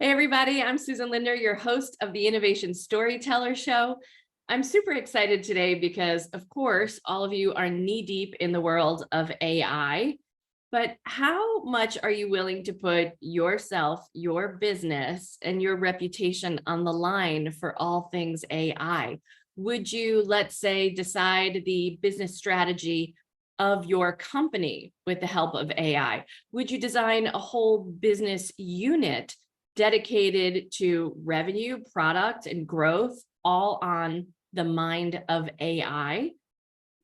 Hey everybody, I'm Susan Linder, your host of the Innovation Storyteller Show. I'm super excited today because, of course, all of you are knee-deep in the world of AI, but how much are you willing to put yourself, your business, and your reputation on the line for all things AI? Would you, let's say, decide the business strategy of your company with the help of AI? Would you design a whole business unit dedicated to revenue, product, and growth, all on the mind of AI?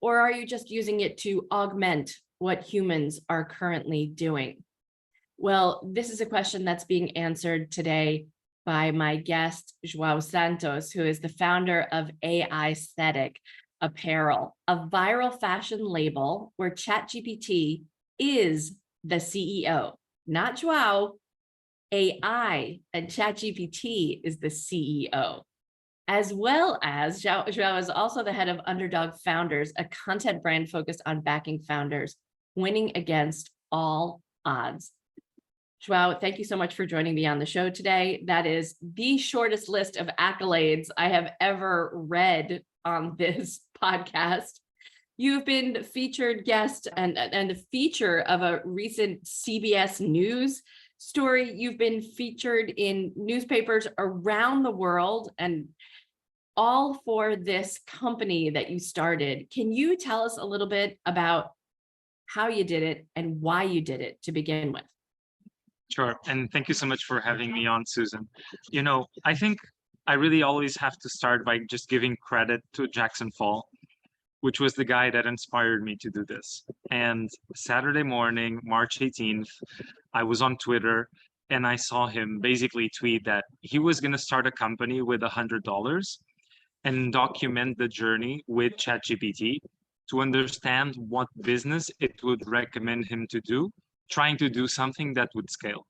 Or are you just using it to augment what humans are currently doing? Well, this is a question that's being answered today by my guest, João Santos, who is the founder of AIsthetic Apparel, a viral fashion label where ChatGPT is the CEO, not João. AI and ChatGPT is the CEO, as well as João is also the head of Underdog Founders, a content brand focused on backing founders, winning against all odds. João, thank you so much for joining me on the show today. That is the shortest list of accolades I have ever read on this podcast. You've been featured guest and a feature of a recent CBS News story. You've been featured in newspapers around the world, and all for this company that you started. Can you tell us a little bit about how you did it and why you did it to begin with? Sure. And thank you so much for having me on, Susan. You know, I think I really always have to start by just giving credit to Jackson Fall, which was the guy that inspired me to do this. And Saturday morning, March 18th, I was on Twitter and I saw him basically tweet that he was going to start a company with $100 and document the journey with ChatGPT to understand what business it would recommend him to do, trying to do something that would scale.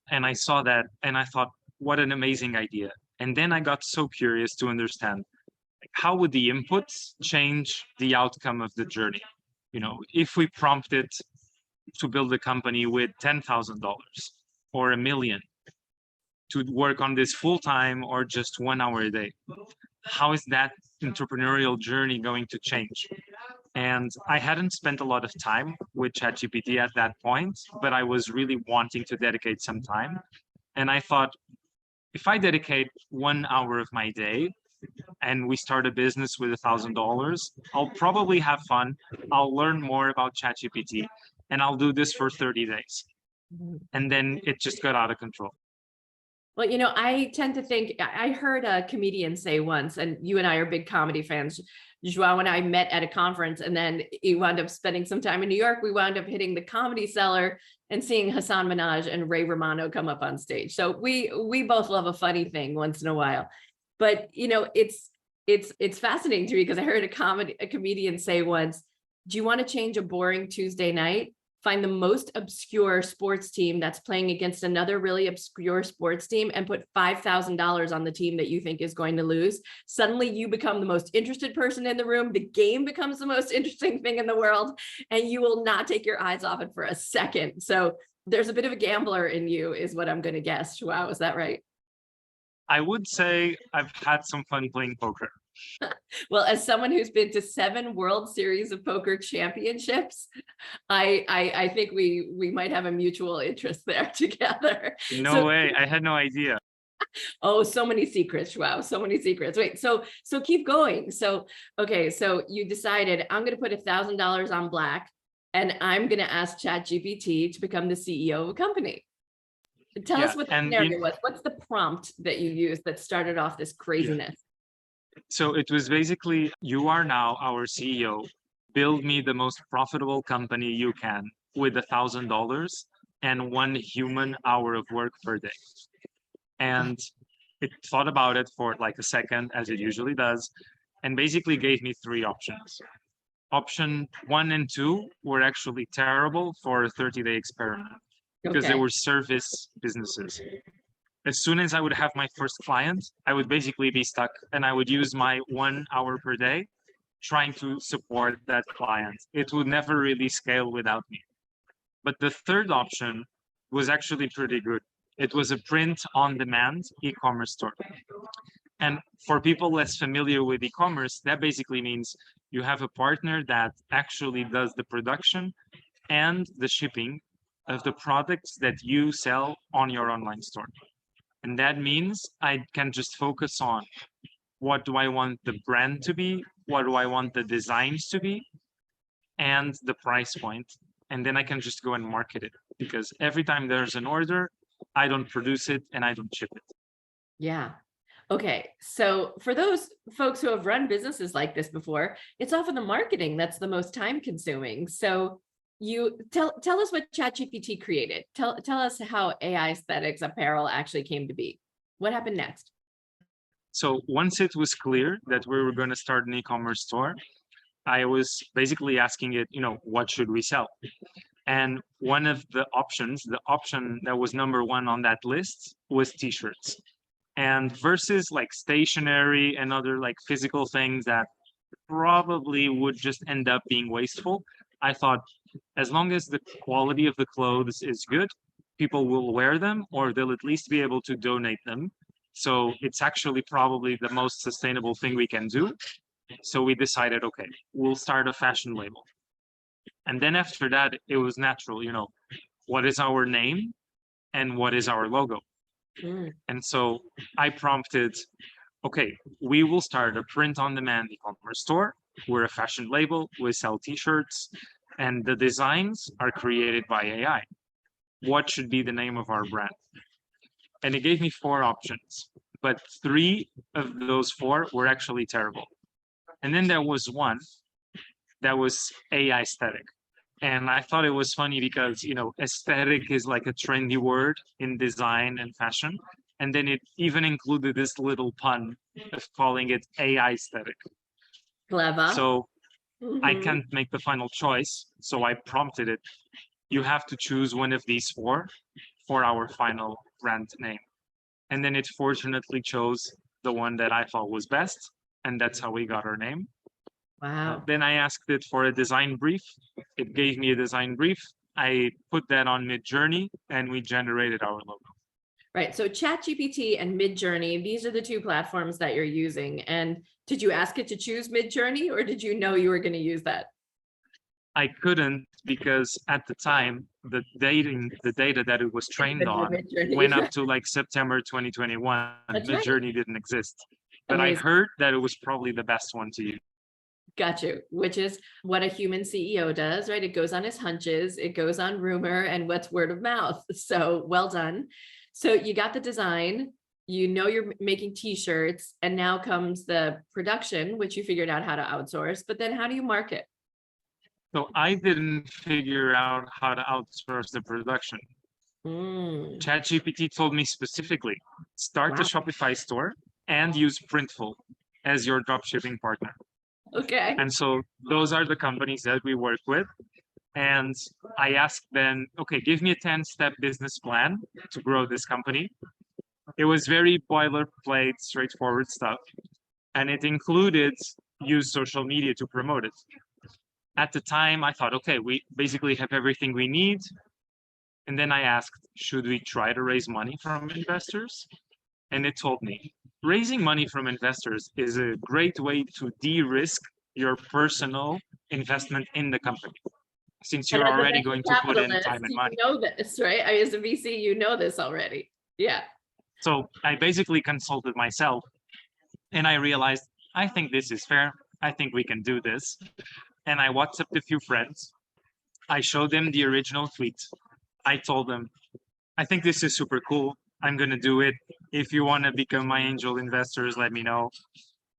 And I saw that and I thought, what an amazing idea. And then I got so curious to understand, how would the inputs change the outcome of the journey? You know, if we prompted to build a company with $10,000 or $1 million to work on this full time or just 1 hour a day, how is that entrepreneurial journey going to change? And I hadn't spent a lot of time with ChatGPT at that point, but I was really wanting to dedicate some time. And I thought, if I dedicate 1 hour of my day and we start a business with $1,000, I'll probably have fun. I'll learn more about ChatGPT, and I'll do this for 30 days. And then it just got out of control. Well, you know, I tend to think, I heard a comedian say once, and you and I are big comedy fans, João and I met at a conference, and then he wound up spending some time in New York. We wound up hitting the Comedy Cellar and seeing Hassan Minhaj and Ray Romano come up on stage. So we both love a funny thing once in a while. But, you know, it's fascinating to me because I heard a comedian say once, do you want to change a boring Tuesday night? Find the most obscure sports team that's playing against another really obscure sports team and put $5,000 on the team that you think is going to lose. Suddenly you become the most interested person in the room. The game becomes the most interesting thing in the world, and you will not take your eyes off it for a second. So there's a bit of a gambler in you is what I'm going to guess. Wow, is that right? I would say I've had some fun playing poker. Well, as someone who's been to 7 World Series of Poker championships, I think we might have a mutual interest there together. No way. I had no idea. Oh, so many secrets. Wow, so many secrets. Wait, so keep going. So, okay, so you decided I'm going to put $1,000 on black, and I'm going to ask ChatGPT to become the CEO of a company. Tell us what the scenario was. What's the prompt that you used that started off this craziness? So it was basically, you are now our CEO. Build me the most profitable company you can with $1,000 and 1 human hour of work per day. And it thought about it for like a second, as it usually does, and basically gave me 3 options. Option 1 and 2 were actually terrible for a 30-day experiment because they were service businesses. As soon as I would have my first client, I would basically be stuck, and I would use my 1 hour per day trying to support that client. It would never really scale without me. But the third option was actually pretty good. It was a print-on-demand e-commerce store. And for people less familiar with e-commerce, that basically means you have a partner that actually does the production and the shipping of the products that you sell on your online store. And that means I can just focus on what do I want the brand to be, what do I want the designs to be, and the price point. And then I can just go and market it, because every time there's an order, I don't produce it and I don't ship it. Yeah. Okay. So for those folks who have run businesses like this before, it's often the marketing that's the most time consuming. So you tell us what ChatGPT created. Tell us how AIsthetic Apparel actually came to be. What happened next? So once it was clear that we were going to start an e-commerce store, I was basically asking it, what should we sell? And one of the option that was number one on that list was t-shirts. And versus like stationery and other like physical things that probably would just end up being wasteful, I thought as long as the quality of the clothes is good, people will wear them, or they'll at least be able to donate them. So it's actually probably the most sustainable thing we can do. So we decided, okay, we'll start a fashion label. And then after that, it was natural, what is our name and what is our logo? And so I prompted, okay, we will start a print-on-demand e-commerce store. We're a fashion label. We sell t-shirts, and the designs are created by AI. What should be the name of our brand? And it gave me 4 options, but 3 of those 4 were actually terrible. And then there was one that was AIsthetic. And I thought it was funny because, aesthetic is like a trendy word in design and fashion. And then it even included this little pun of calling it AIsthetic. Clever. So I can't make the final choice. So I prompted it. You have to choose one of these 4 for our final brand name. And then it fortunately chose the one that I thought was best. And that's how we got our name. Wow. Then I asked it for a design brief. It gave me a design brief. I put that on Midjourney and we generated our logo. Right. So ChatGPT and Midjourney, these are the 2 platforms that you're using. And did you ask it to choose Midjourney, or did you know you were going to use that? I couldn't, because at the time, the data that it was trained on went up to like September 2021. Midjourney didn't exist. But amazing. I heard that it was probably the best one to use. Got you, which is what a human CEO does, right? It goes on his hunches, it goes on rumor, and what's word of mouth. So well done. So you got the design, you're making t-shirts, and now comes the production, which you figured out how to outsource, but then how do you market? So I didn't figure out how to outsource the production. ChatGPT told me specifically, start a Shopify store and use Printful as your dropshipping partner. Okay. And so those are the companies that we work with. And I asked them, okay, give me a 10-step business plan to grow this company. It was very boilerplate, straightforward stuff. And it included use social media to promote it. At the time, I thought, okay, we basically have everything we need. And then I asked, should we try to raise money from investors? And it told me, raising money from investors is a great way to de-risk your personal investment in the company, since you're already going to put in time and money. You know this, right? As a VC, you know this already. Yeah. So I basically consulted myself and I realized, I think this is fair. I think we can do this. And I WhatsApped a few friends. I showed them the original tweet. I told them, I think this is super cool. I'm going to do it. If you want to become my angel investors, let me know.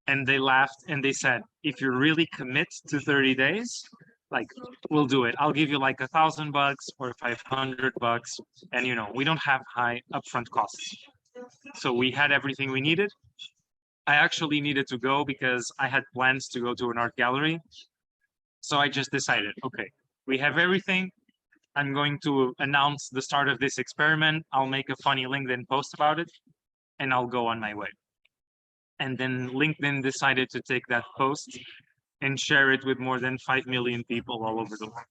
And they laughed and they said, if you really commit to 30 days, like, we'll do it. I'll give you like $1,000 or $500. And, we don't have high upfront costs. So we had everything we needed. I actually needed to go because I had plans to go to an art gallery. So I just decided, okay, we have everything. I'm going to announce the start of this experiment. I'll make a funny LinkedIn post about it, and I'll go on my way. And then LinkedIn decided to take that post and share it with more than 5 million people all over the world.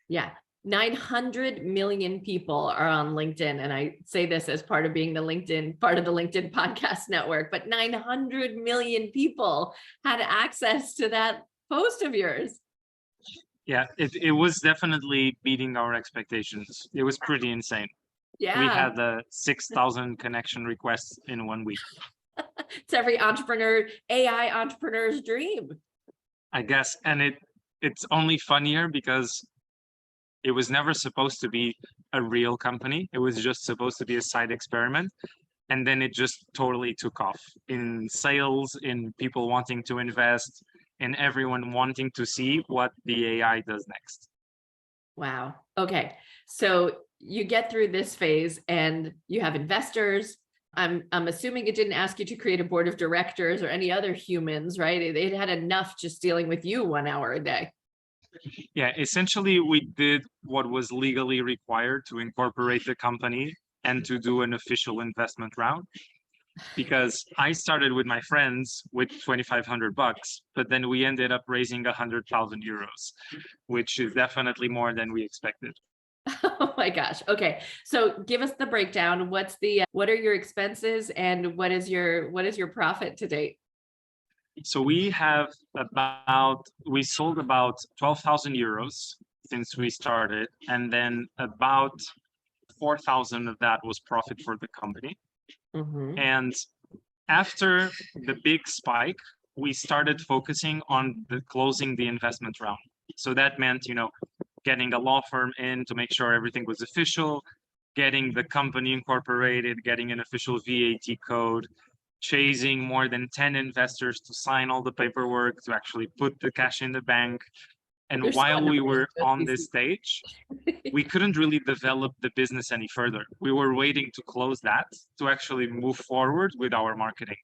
Yeah. 900 million people are on LinkedIn. And I say this as part of being part of the LinkedIn podcast network, but 900 million people had access to that post of yours. Yeah, it was definitely beating our expectations. It was pretty insane. Yeah. We had 6,000 connection requests in 1 week. It's every AI entrepreneur's dream. I guess. And it's only funnier because it was never supposed to be a real company. It was just supposed to be a side experiment. And then it just totally took off in sales, in people wanting to invest, and everyone wanting to see what the AI does next. Wow. Okay. So you get through this phase and you have investors. I'm assuming it didn't ask you to create a board of directors or any other humans, right? It had enough just dealing with you 1 hour a day. Yeah, essentially we did what was legally required to incorporate the company and to do an official investment round. Because I started with my friends with 2,500 bucks, but then we ended up raising 100,000 euros, which is definitely more than we expected. Oh my gosh. Okay. So give us the breakdown. What are your expenses and what is your profit to date? So we sold about 12,000 euros since we started, and then about 4,000 of that was profit for the company. Mm-hmm. And after the big spike, we started focusing on closing the investment round. So that meant, getting a law firm in to make sure everything was official, getting the company incorporated, getting an official VAT code, chasing more than 10 investors to sign all the paperwork, to actually put the cash in the bank. And You're so while we annoying, were on Josie. this stage, we couldn't really develop the business any further. We were waiting to close that to actually move forward with our marketing.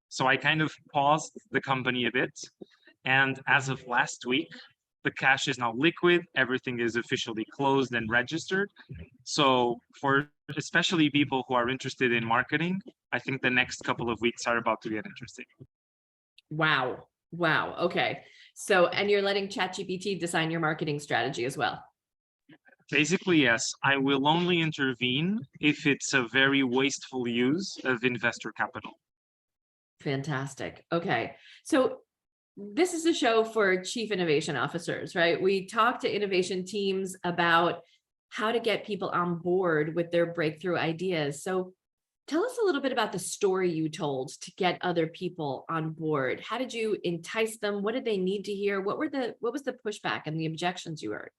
So I kind of paused the company a bit. And as of last week, the cash is now liquid. Everything is officially closed and registered. So for especially people who are interested in marketing, I think the next couple of weeks are about to get interesting. Wow. Wow. Okay. So, and you're letting ChatGPT design your marketing strategy as well. Basically, yes. I will only intervene if it's a very wasteful use of investor capital. Fantastic. Okay. So this is a show for chief innovation officers, right? We talk to innovation teams about how to get people on board with their breakthrough ideas. So tell us a little bit about the story you told to get other people on board. How did you entice them? What did they need to hear? What was the pushback and the objections you heard?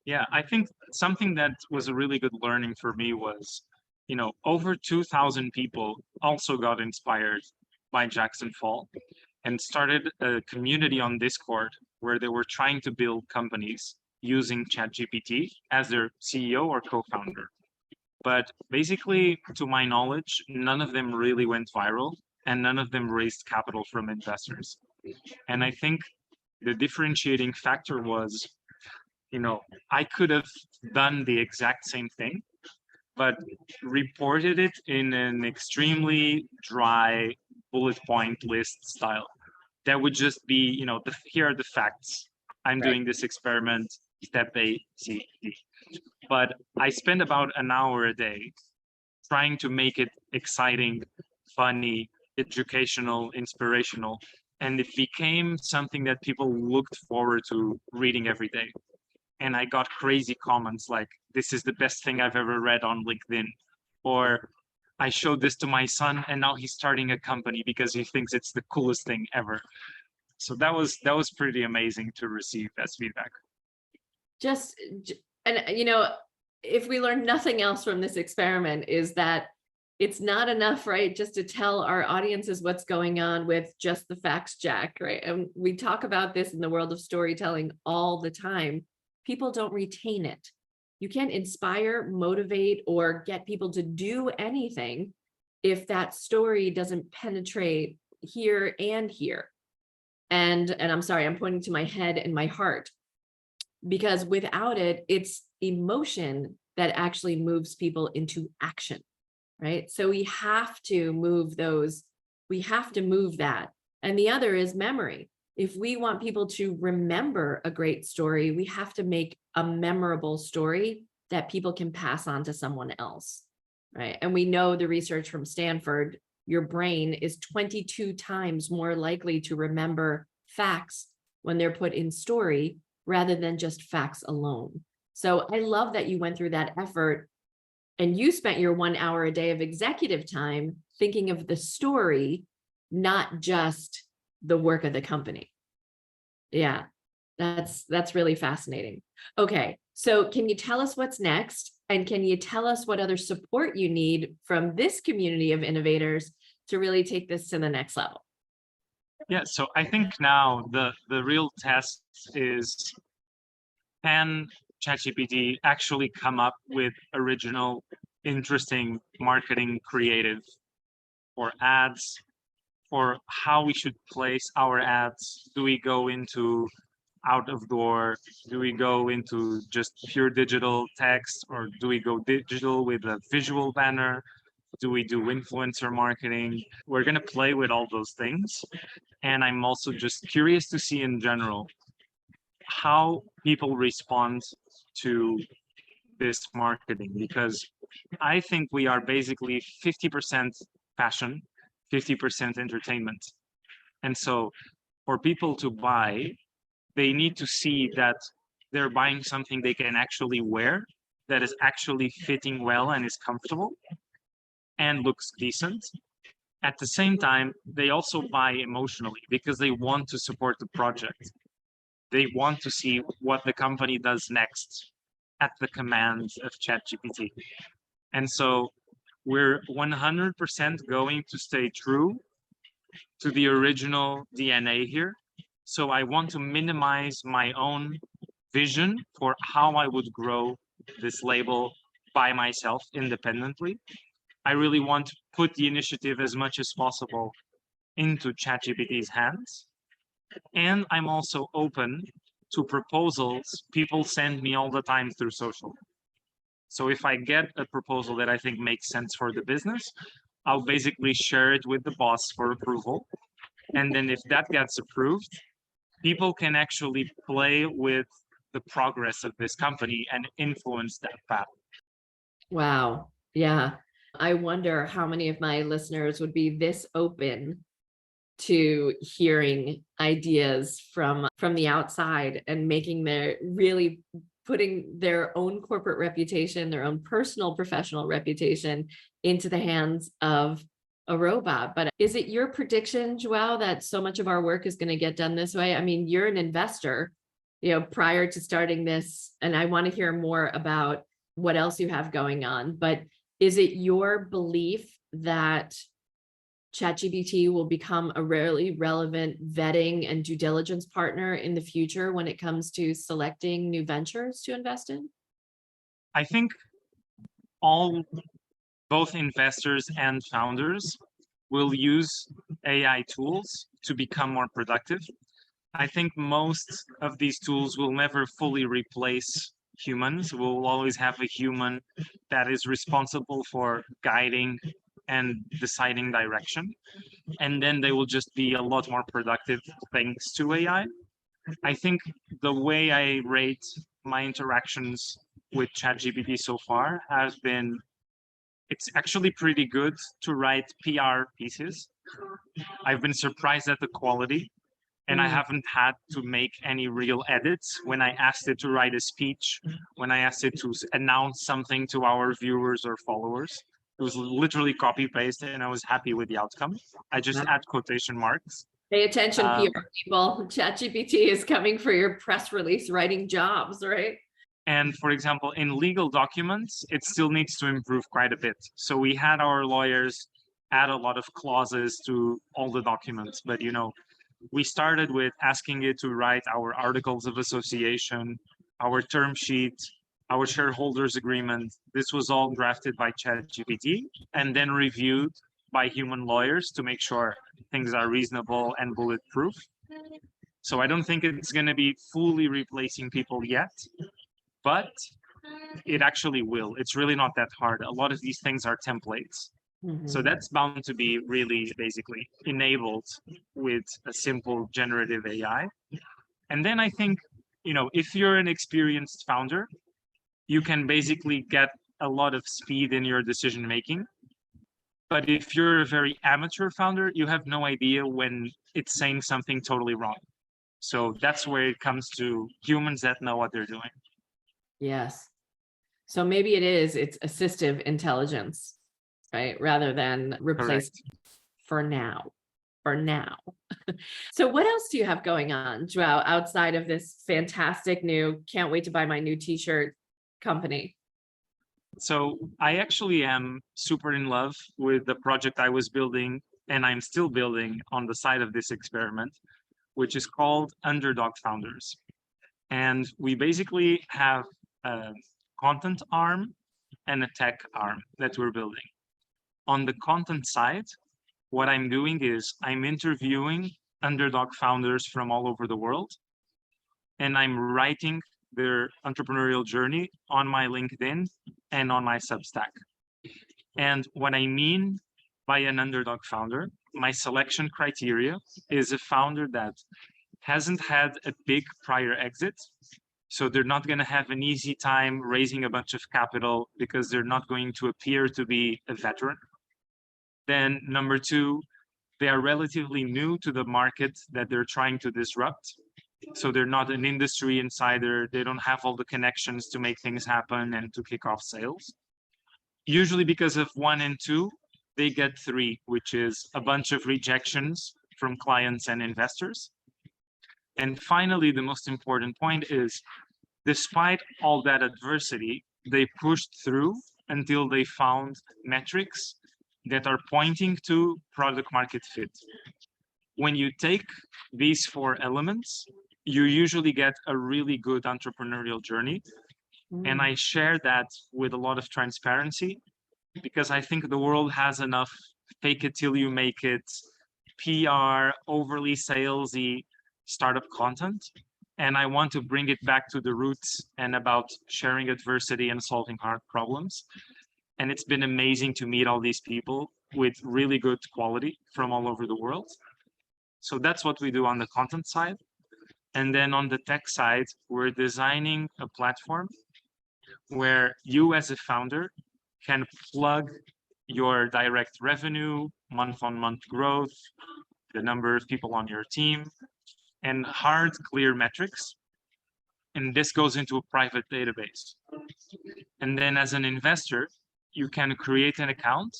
Yeah, I think something that was a really good learning for me was, over 2,000 people also got inspired by Jackson Fall and started a community on Discord where they were trying to build companies using ChatGPT as their CEO or co-founder. But basically, to my knowledge, none of them really went viral and none of them raised capital from investors. And I think the differentiating factor was, I could have done the exact same thing, but reported it in an extremely dry bullet point list style. That would just be, here are the facts. I'm doing this experiment, step A, C, D. But I spend about an hour a day trying to make it exciting, funny, educational, inspirational. And it became something that people looked forward to reading every day. And I got crazy comments like, this is the best thing I've ever read on LinkedIn. Or I showed this to my son and now he's starting a company because he thinks it's the coolest thing ever. So that was pretty amazing to receive as feedback. If we learn nothing else from this experiment is that it's not enough, right, just to tell our audiences what's going on with just the facts, Jack, right? And we talk about this in the world of storytelling all the time. People don't retain it. You can't inspire, motivate, or get people to do anything if that story doesn't penetrate here and here. And I'm sorry, I'm pointing to my head and my heart, because without it, it's emotion that actually moves people into action, right? So we have to move that. And the other is memory. if we want people to remember a great story, we have to make a memorable story that people can pass on to someone else, right? And we know the research from Stanford, your brain is 22 times more likely to remember facts when they're put in story rather than just facts alone. So I love that you went through that effort and you spent your 1 hour a day of executive time thinking of the story, not just the work of the company. Yeah, that's really fascinating. Okay, so can you tell us what's next? And can you tell us what other support you need from this community of innovators to really take this to the next level? Yeah, so I think now the real test is, can ChatGPT actually come up with original, interesting marketing creative for ads, for how we should place our ads? Do we go into out of door? Do we go into just pure digital text, or do we go digital with a visual banner? Do we do influencer marketing? We're going to play with all those things. And I'm also just curious to see in general how people respond to this marketing, because I think we are basically 50% fashion, 50% entertainment. And so for people to buy, they need to see that they're buying something they can actually wear, that is actually fitting well and is comfortable and looks decent. At the same time, they also buy emotionally because they want to support the project. They want to see what the company does next at the command of ChatGPT. And so we're 100% going to stay true to the original DNA here. So I want to minimize my own vision for how I would grow this label by myself independently. I really want to put the initiative as much as possible into ChatGPT's hands. And I'm also open to proposals people send me all the time through social. So if I get a proposal that I think makes sense for the business, I'll basically share it with the boss for approval. And then if that gets approved, people can actually play with the progress of this company and influence that path. Wow. Yeah. I wonder how many of my listeners would be this open to hearing ideas from the outside and making their really putting their own corporate reputation, their own personal professional reputation into the hands of a robot. But is it your prediction, João, that so much of our work is going to get done this way? I mean, you're an investor, prior to starting this, and I want to hear more about what else you have going on. But is it your belief that ChatGPT will become a really relevant vetting and due diligence partner in the future when it comes to selecting new ventures to invest in? I think both investors and founders will use AI tools to become more productive. I think most of these tools will never fully replace humans. We'll always have a human that is responsible for guiding and deciding direction. And then they will just be a lot more productive thanks to AI. I think the way I rate my interactions with ChatGPT so far has been, it's actually pretty good to write PR pieces. I've been surprised at the quality, and I haven't had to make any real edits when I asked it to write a speech, when I asked it to announce something to our viewers or followers. It was literally copy paste, and I was happy with the outcome. I just add quotation marks. Pay attention, PR people. ChatGPT is coming for your press release writing jobs, right? And for example, in legal documents, it still needs to improve quite a bit. So we had our lawyers add a lot of clauses to all the documents, but we started with asking it to write our articles of association, our term sheet, our shareholders agreement. This was all drafted by ChatGPT and then reviewed by human lawyers to make sure things are reasonable and bulletproof. So I don't think it's going to be fully replacing people yet, but it actually will. It's really not that hard. A lot of these things are templates. So that's bound to be really basically enabled with a simple generative AI. And then I think, if you're an experienced founder, you can basically get a lot of speed in your decision making. But if you're a very amateur founder, you have no idea when it's saying something totally wrong. So that's where it comes to humans that know what they're doing. Yes. So maybe it's assistive intelligence, right? Rather than replace for now. So what else do you have going on, João, outside of this fantastic new, can't wait to buy my new t-shirt company? So I actually am super in love with the project I was building, and I'm still building on the side of this experiment, which is called Underdog Founders. And we basically have a content arm and a tech arm that we're building. On the content side, what I'm doing is I'm interviewing underdog founders from all over the world, and I'm writing their entrepreneurial journey on my LinkedIn and on my Substack. And what I mean by an underdog founder, my selection criteria is a founder that hasn't had a big prior exit. So they're not going to have an easy time raising a bunch of capital because they're not going to appear to be a veteran. Then number two, they are relatively new to the market that they're trying to disrupt. So they're not an industry insider. They don't have all the connections to make things happen and to kick off sales. Usually because of 1 and 2, they get 3, which is a bunch of rejections from clients and investors. And finally, the most important point is, despite all that adversity, they pushed through until they found metrics that are pointing to product market fit. When you take these 4 elements, you usually get a really good entrepreneurial journey. And I share that with a lot of transparency because I think the world has enough fake it till you make it, PR, overly salesy startup content. And I want to bring it back to the roots and about sharing adversity and solving hard problems. And it's been amazing to meet all these people with really good quality from all over the world. So that's what we do on the content side. And then on the tech side, we're designing a platform where you as a founder can plug your direct revenue, month-on-month growth, the number of people on your team, and hard, clear metrics. And this goes into a private database. And then as an investor, you can create an account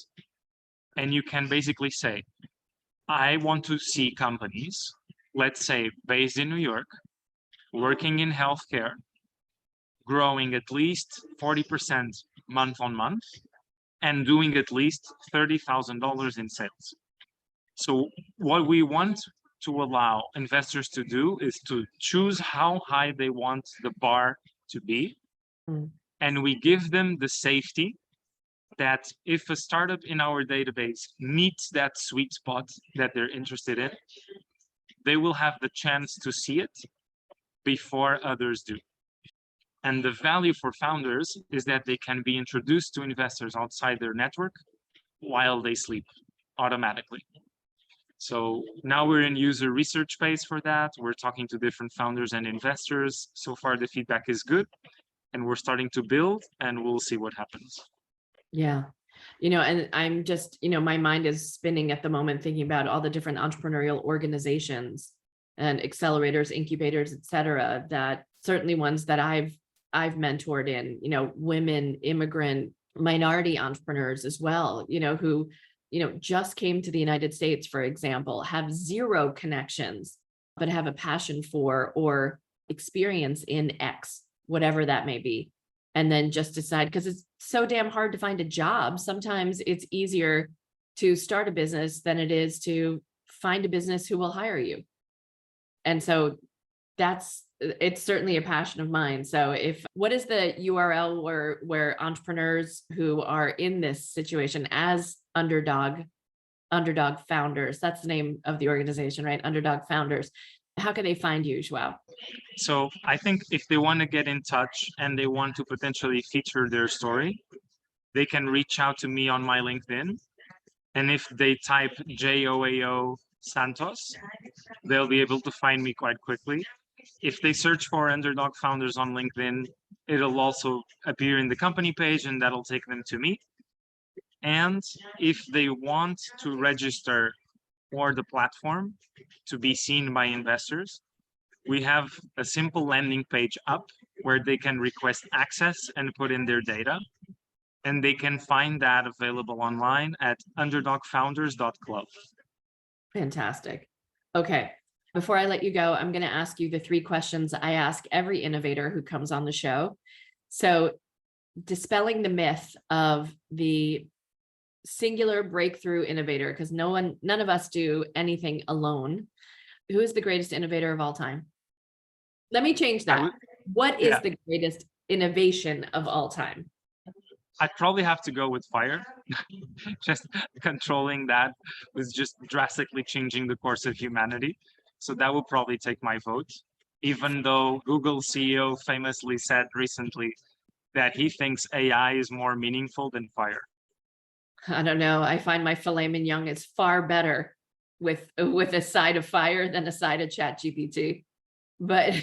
and you can basically say, I want to see companies, let's say based in New York, working in healthcare, growing at least 40% month on month, and doing at least $30,000 in sales. So what we want to allow investors to do is to choose how high they want the bar to be. And we give them the safety that if a startup in our database meets that sweet spot that they're interested in, they will have the chance to see it before others do. And the value for founders is that they can be introduced to investors outside their network while they sleep automatically. So now we're in user research phase for that. We're talking to different founders and investors. So far, the feedback is good. And we're starting to build, and we'll see what happens. Yeah. And I'm just, my mind is spinning at the moment thinking about all the different entrepreneurial organizations and accelerators, incubators, et cetera, that certainly ones that I've mentored in, women, immigrant, minority entrepreneurs as well, who, just came to the United States, for example, have zero connections, but have a passion for or experience in X, whatever that may be. And then just decide, because it's so damn hard to find a job. Sometimes it's easier to start a business than it is to find a business who will hire you. And so it's certainly a passion of mine. So what is the URL where entrepreneurs who are in this situation as underdog founders, that's the name of the organization, right? Underdog Founders. How can they find you, João? So I think if they want to get in touch and they want to potentially feature their story, they can reach out to me on my LinkedIn. And if they type Joao Santos, they'll be able to find me quite quickly. If they search for Underdog Founders on LinkedIn, it'll also appear in the company page and that'll take them to me. And if they want to register for the platform to be seen by investors, we have a simple landing page up where they can request access and put in their data. And they can find that available online at underdogfounders.club. Fantastic. Okay. Before I let you go, I'm going to ask you the 3 questions I ask every innovator who comes on the show. So, dispelling the myth of the singular breakthrough innovator, because none of us do anything alone. Who is the greatest innovator of all time? Let me change that. What is the greatest innovation of all time? I'd probably have to go with fire. Just controlling that was just drastically changing the course of humanity. So that would probably take my vote, even though Google CEO famously said recently that he thinks AI is more meaningful than fire. I don't know. I find my filet mignon is far better with a side of fire than a side of ChatGPT. But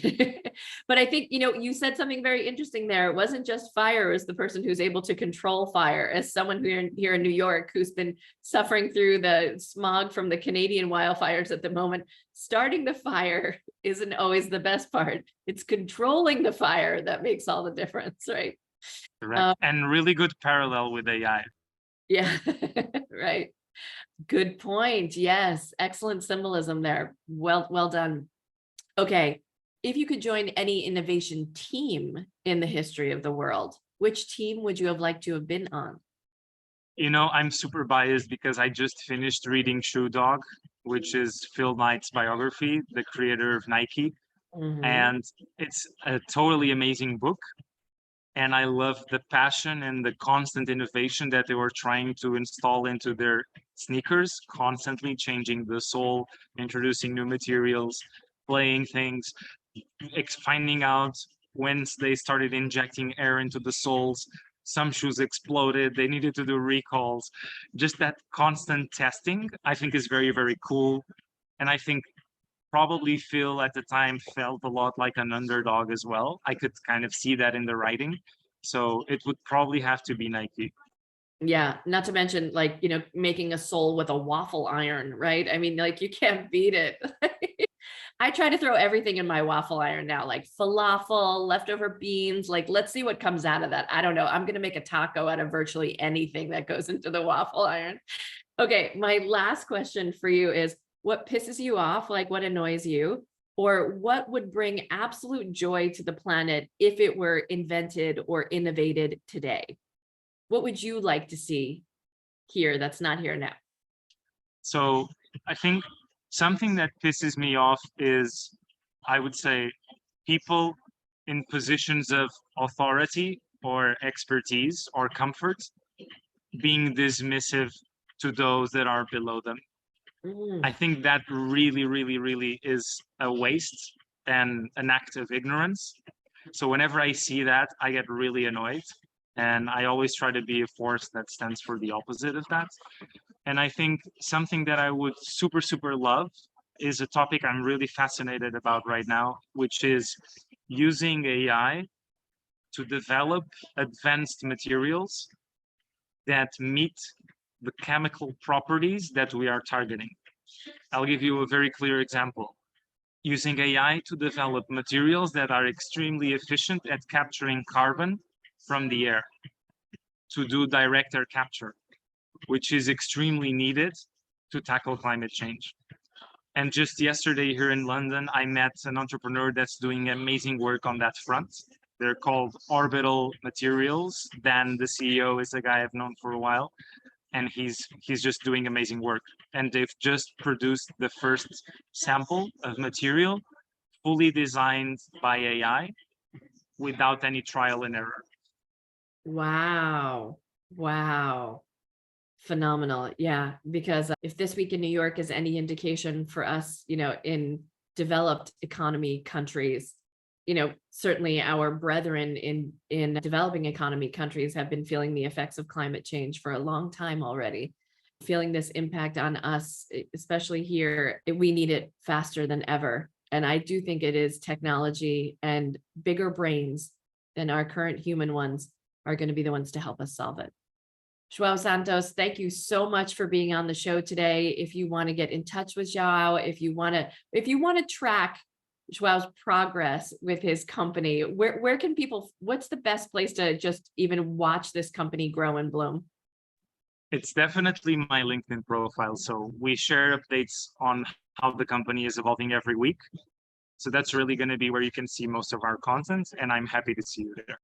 but I think, you said something very interesting there. It wasn't just fire, it was the person who's able to control fire. As someone here in New York who's been suffering through the smog from the Canadian wildfires at the moment, starting the fire isn't always the best part. It's controlling the fire that makes all the difference, right? Correct. And really good parallel with AI. Yeah, right. Good point. Yes, excellent symbolism there. Well done. Okay. If you could join any innovation team in the history of the world, which team would you have liked to have been on? I'm super biased because I just finished reading Shoe Dog, which is Phil Knight's biography, the creator of Nike. Mhm. And it's a totally amazing book. And I love the passion and the constant innovation that they were trying to install into their sneakers, constantly changing the sole, introducing new materials, playing things, finding out when they started injecting air into the soles. Some shoes exploded, they needed to do recalls. Just that constant testing, I think, is very, very cool. And I think probably Phil at the time felt a lot like an underdog as well. I could kind of see that in the writing. So it would probably have to be Nike. Yeah, not to mention making a sole with a waffle iron, right? I mean, you can't beat it. I try to throw everything in my waffle iron now, like falafel, leftover beans. Let's see what comes out of that. I don't know. I'm going to make a taco out of virtually anything that goes into the waffle iron. Okay, my last question for you is, what pisses you off? What annoys you? Or what would bring absolute joy to the planet if it were invented or innovated today? What would you like to see here that's not here now? So I think something that pisses me off is, I would say, people in positions of authority or expertise or comfort being dismissive to those that are below them. I think that really, really, really is a waste and an act of ignorance. So whenever I see that, I get really annoyed. And I always try to be a force that stands for the opposite of that. And I think something that I would super, super love is a topic I'm really fascinated about right now, which is using AI to develop advanced materials that meet the chemical properties that we are targeting. I'll give you a very clear example. Using AI to develop materials that are extremely efficient at capturing carbon from the air to do direct air capture, which is extremely needed to tackle climate change. And just yesterday here in London, I met an entrepreneur that's doing amazing work on that front. They're called Orbital Materials. Dan, the CEO, is a guy I've known for a while, and he's just doing amazing work. And they've just produced the first sample of material fully designed by AI without any trial and error. Wow. Wow. Phenomenal. Yeah. Because if this week in New York is any indication for us, in developed economy countries, certainly our brethren in developing economy countries have been feeling the effects of climate change for a long time already. feeling this impact on us, especially here. We need it faster than ever. And I do think it is technology and bigger brains than our current human ones are going to be the ones to help us solve it. João Santos, thank you so much for being on the show today. If you want to get in touch with João, if you want to track Joao's progress with his company, where can people, what's the best place to just even watch this company grow and bloom? It's definitely my LinkedIn profile. So we share updates on how the company is evolving every week. So that's really going to be where you can see most of our content, and I'm happy to see you there.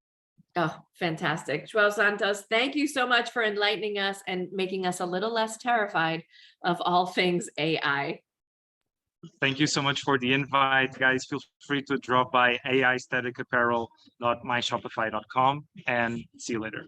Oh, fantastic. João Santos, thank you so much for enlightening us and making us a little less terrified of all things AI. Thank you so much for the invite, guys. Feel free to drop by AIsthetic Apparel.myshopify.com and see you later.